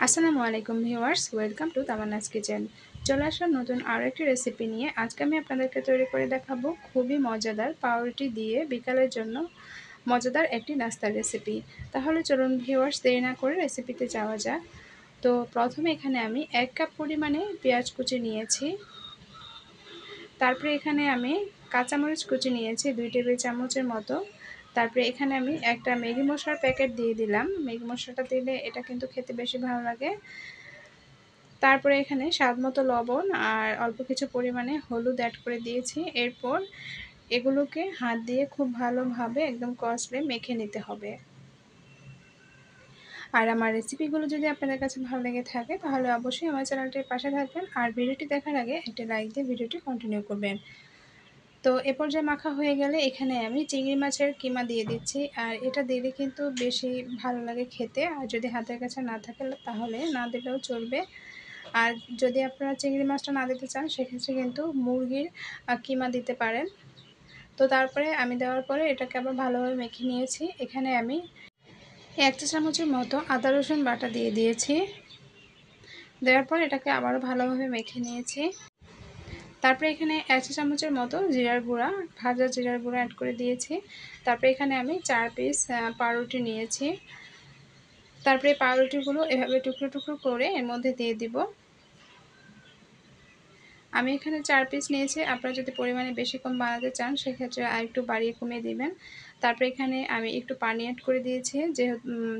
আসসালামু আলাইকুম viewers, welcome to Tamanna's kitchen. চলে আসলাম নতুন আরও একটি রেসিপি নিয়ে। আজকে আমি আপনাদেরকে তৈরি করে দেখাবো খুবই মজাদার পাউরুটি দিয়ে বিকালের জন্য মজাদার একটি নাস্তার রেসিপি। তাহলে চলুন ভিউয়ার্স, দেরি না করে রেসিপিতে যাওয়া যাক। তো প্রথমে এখানে আমি 1 কাপ পরিমাণে পেঁয়াজ কুচি নিয়েছি। তারপরে এখানে আমি কাঁচামরিচ কুচি নিয়েছি 2 টেবিল চামচের মতো। তারপরে এখানে আমি একটা ম্যাগি মশলার প্যাকেট দিয়ে দিলাম। ম্যাগি মশলাটা দিলে এটা কিন্তু খেতে বেশি ভালো লাগে। তারপরে এখানে স্বাদমতো লবণ আর অল্প কিছু পরিমাণে হলুদ অ্যাড করে দিয়েছি। এরপর এগুলোকে হাত দিয়ে খুব ভালোভাবে একদম কষলে মেখে নিতে হবে। আর আমার রেসিপিগুলো যদি আপনাদের কাছে ভালো লেগে থাকে তাহলে অবশ্যই আমার চ্যানেলটির পাশে থাকবেন আর ভিডিওটি দেখার আগে একটা লাইক দিয়ে ভিডিওটি কন্টিনিউ করবেন। তো এ পর্যায়ে মাখা হয়ে গেলে এখানে আমি চিংড়ি মাছের কিমা দিয়ে দিচ্ছি। আর এটা দিলে কিন্তু বেশি ভালো লাগে খেতে। আর যদি হাতের কাছে না থাকে তাহলে না দিলেও চলবে। আর যদি আপনারা চিংড়ি মাছটা না দিতে চান সেক্ষেত্রে কিন্তু মুরগির কিমা দিতে পারেন। তো তারপরে আমি দেওয়ার পরে এটাকে আবার ভালোভাবে মেখে নিয়েছি। এখানে আমি 1 চা চামচের মতো আদা রসুন বাটা দিয়ে দিয়েছি। দেওয়ার পর এটাকে আবারও ভালোভাবে মেখে নিয়েছি। তারপরে এখানে 1 চা চামচের মতো জিরার গুঁড়া, ভাজা জিরার গুঁড়া অ্যাড করে দিয়েছি। তারপরে এখানে আমি 4 পিস পাউরুটি নিয়েছি। তারপরে পাউরুটিগুলো এভাবে টুকরো টুকরো করে এর মধ্যে দিয়ে দিব। আমি এখানে 4 পিস নিয়েছি। আপনারা যদি পরিমাণে বেশি কম বানাতে চান সেক্ষেত্রে আরেকটু বাড়িয়ে কমিয়ে দিবেন। তারপরে এখানে আমি একটু পানি অ্যাড করে দিয়েছি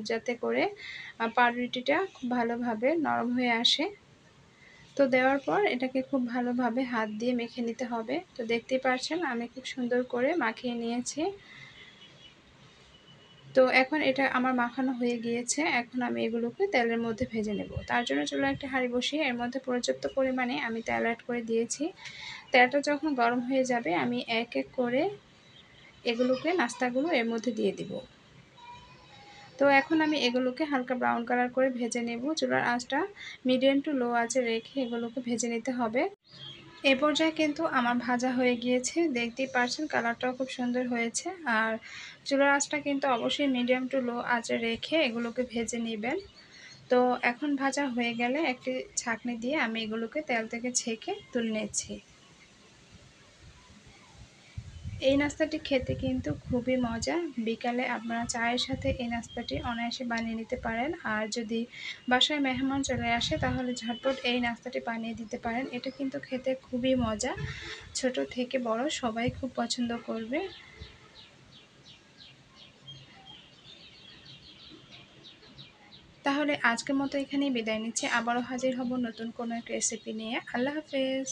যাতে করে পাউরুটিটা খুব ভালোভাবে নরম হয়ে আসে। তো দেওয়ার পর এটাকে খুব ভালোভাবে হাত দিয়ে মেখে নিতে হবে। তো দেখতেই পাচ্ছেন আমি খুব সুন্দর করে মাখিয়ে নিয়েছি। তো এখন এটা আমার মাখানো হয়ে গিয়েছে। এখন আমি এগুলোকে তেলের মধ্যে ভেজে নেব। তার জন্য চুলায় একটা হাঁড়ি বসিয়ে এর মধ্যে পর্যাপ্ত পরিমাণে আমি তেল অ্যাড করে দিয়েছি। তেলটা যখন গরম হয়ে যাবে আমি এক এক করে এগুলোকে নাস্তাগুলো এর মধ্যে দিয়ে দিব। তো এখন আমি এগুলোকে হালকা ব্রাউন কালার করে ভেজে নেব। চুলার আঁচটা মিডিয়াম টু লো আঁচে রেখে এগুলোকে ভেজে নিতে হবে। এ পর্যায়ে কিন্তু আমার ভাজা হয়ে গিয়েছে। দেখতেই পাচ্ছেন কালারটাও খুব সুন্দর হয়েছে। আর চুলার আঁচটা কিন্তু অবশ্যই মিডিয়াম টু লো আঁচে রেখে এগুলোকে ভেজে নেবেন। তো এখন ভাজা হয়ে গেলে একটি ছাঁকনি দিয়ে আমি এগুলোকে তেল থেকে ছেঁকে তুলে নিচ্ছি। এই নাস্তাটি খেতে কিন্তু খুবই মজা। বিকালে আপনারা চায়ের সাথে এই নাস্তাটি অনায়াসে বানিয়ে নিতে পারেন। আর যদি বাসায় মেহমান চলে আসে তাহলে ঝটপট এই নাস্তাটি বানিয়ে দিতে পারেন। এটা কিন্তু খেতে খুবই মজা। ছোট থেকে বড় সবাই খুব পছন্দ করবে। তাহলে আজকের মতো এখানেই বিদায় নিচ্ছি। আবারও হাজির হব নতুন কোনো এক রেসিপি নিয়ে। আল্লাহ হাফেজ।